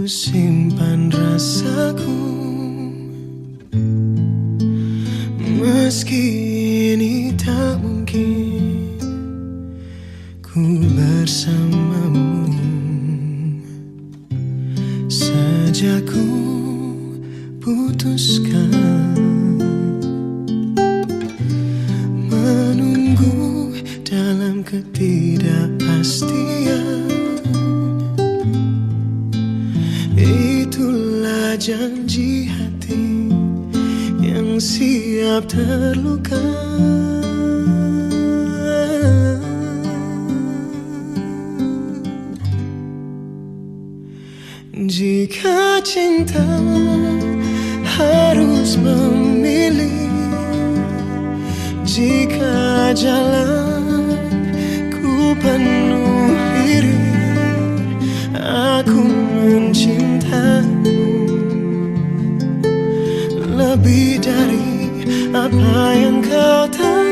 simpan rasaku, meski ini tak mungkin ku bersamamu. Sejak ku putuskan menunggu dalam ketidakpastian, itulah janji hati yang siap terluka. Jika cinta harus memilih, jika jalan ku penuh diri, aku mencintamu lebih dari apa yang kau tahu.